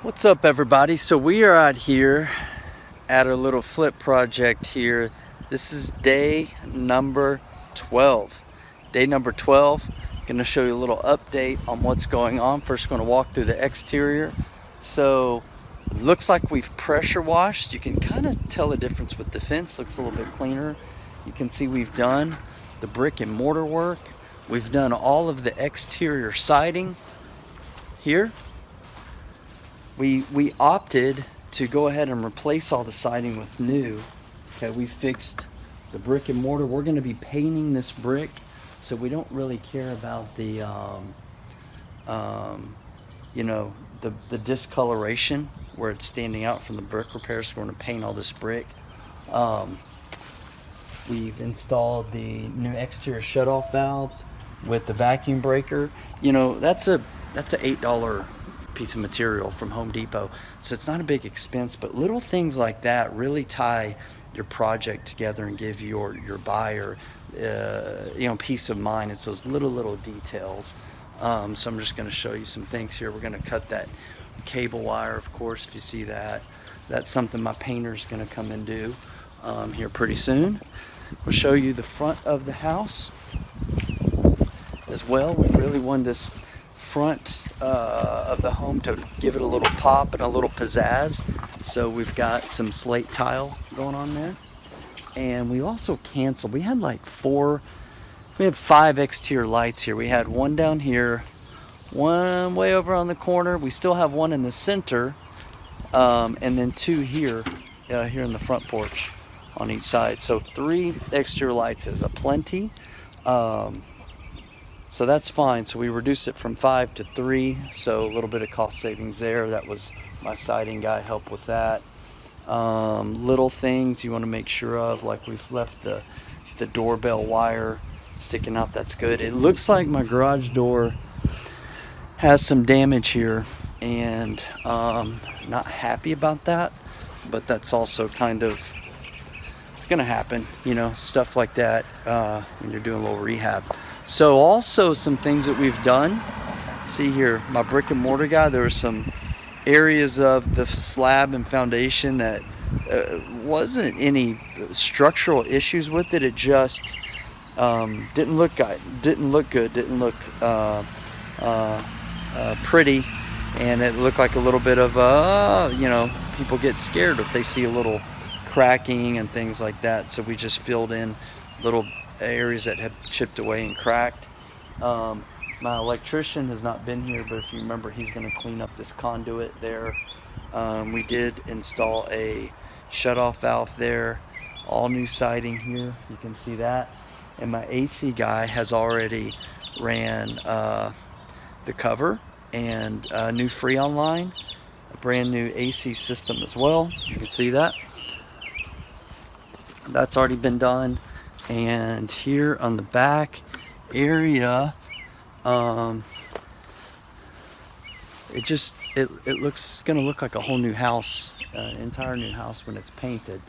What's up, everybody? So we are out here at a little flip project here. This is day number 12. Day number 12. Going to show you a little update on what's going on. First, going to walk through the exterior. So it looks like we've pressure washed. You can kind of tell the difference with the fence. Looks a little bit cleaner. You can see we've done the brick and mortar work. We've done all of the exterior siding here. We opted to go ahead and replace all the siding with new. Okay, we fixed the brick and mortar. We're going to be painting this brick, so we don't really care about the the discoloration where it's standing out from the brick repairs. So we're going to paint all this brick. We've installed the new exterior shutoff valves with the vacuum breaker. You know, that's a $8 piece of material from Home Depot, so it's not a big expense, but little things like that really tie your project together and give your buyer peace of mind. It's those little details. So I'm just going to show you some things here. We're going to cut that cable wire, of course. If you see that, that's something my painter's going to come and do here pretty soon. We'll show you the front of the house as well. We really want this front of the home to give it a little pop and a little pizzazz, so we've got some slate tile going on there. And we also canceled, we had five exterior lights here. We had one down here, one way over on the corner, we still have one in the center, and then two here in the front porch on each side. So 3 exterior lights is a plenty. So that's fine. So we reduced it from 5 to 3. So a little bit of cost savings there. That was my siding guy helped with that. Little things you want to make sure of, like we've left the doorbell wire sticking out. That's good. It looks like my garage door has some damage here, and not happy about that. But that's also kind of, it's going to happen, stuff like that when you're doing a little rehab. So also some things that we've done. See here, my brick and mortar guy, there were some areas of the slab and foundation that wasn't any structural issues with it. It just didn't look good, didn't look pretty, and it looked like a little bit of people get scared if they see a little cracking and things like that. So we just filled in little areas that have chipped away and cracked. My electrician has not been here, but if you remember, he's going to clean up this conduit there. We did install a shutoff valve there, all new siding here, you can see that. And my AC guy has already ran the cover and a new Freon line, a brand new AC system as well. You can see that. That's already been done. And here on the back area, it looks gonna look like a whole new house, entire new house when it's painted.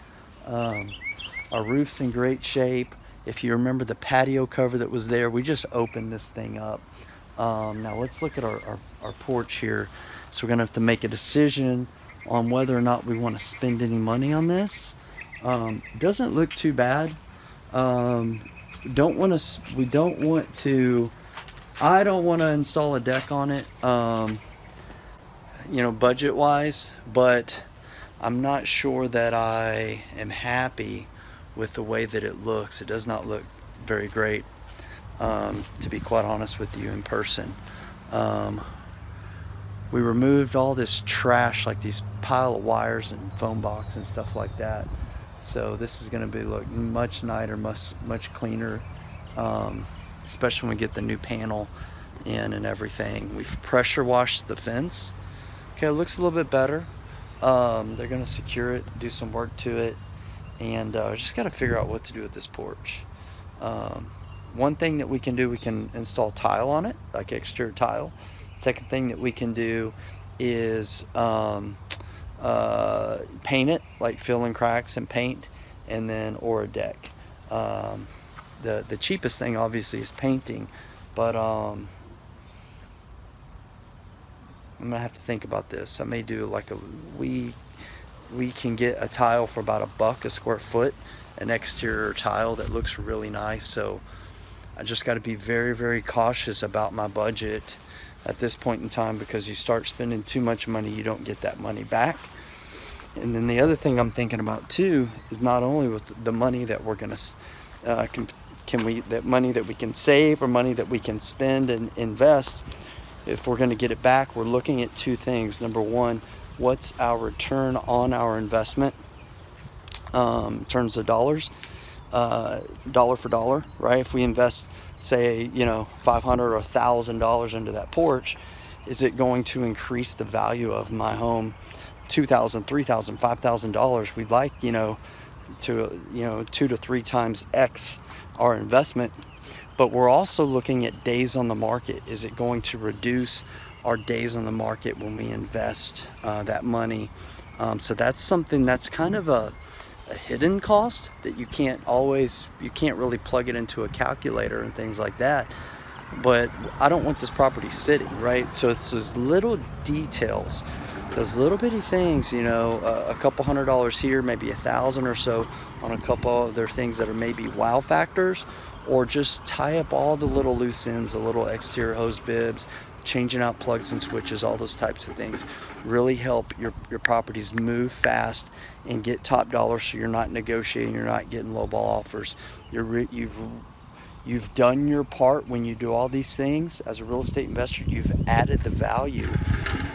Our roof's in great shape. If you remember the patio cover that was there, we just opened this thing up. Now let's look at our porch here. So we're gonna have to make a decision on whether or not we want to spend any money on this. Doesn't look too bad. I don't want to install a deck on it, budget wise, but I'm not sure that I am happy with the way that it looks. It does not look very great, to be quite honest with you in person. We removed all this trash, like these pile of wires and phone box and stuff like that. So this is going to look much nicer, much cleaner, especially when we get the new panel in and everything. We've pressure washed the fence. Okay, it looks a little bit better. They're going to secure it, do some work to it, and just got to figure out what to do with this porch. One thing that we can do, we can install tile on it, like exterior tile. Second thing that we can do is paint it, like fill in cracks and paint, and then or a deck. The cheapest thing obviously is painting, but I'm gonna have to think about this. I may do like we can get a tile for about $1 a square foot, an exterior tile that looks really nice. So I just got to be very, very cautious about my budget at this point in time, because you start spending too much money, you don't get that money back. And then the other thing I'm thinking about too is not only with the money that we're gonna that money that we can save or money that we can spend and invest. If we're going to get it back, we're looking at two things. Number one, what's our return on our investment in terms of dollars, dollar for dollar, right? If we invest, say, $500 or $1,000 into that porch, is it going to increase the value of my home $2,000, $3,000, $5,000? We'd like, to 2 to 3 times X our investment. But we're also looking at days on the market. Is it going to reduce our days on the market when we invest that money? So that's something that's kind of a hidden cost that you can't really plug it into a calculator and things like that. But I don't want this property sitting, right? So it's those little details, those little bitty things, a couple $100 here, maybe $1,000 or so on a couple other things that are maybe wow factors, or just tie up all the little loose ends, the little exterior hose bibs, changing out plugs and switches, all those types of things really help your properties move fast and get top dollar, so you're not negotiating, you're not getting lowball offers. You've done your part. When you do all these things as a real estate investor, you've added the value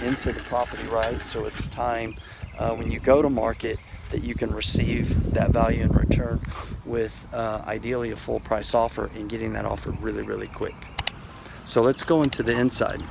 into the property, right? So it's time when you go to market that you can receive that value in return with ideally a full price offer, and getting that offer really, really quick. So let's go into the inside.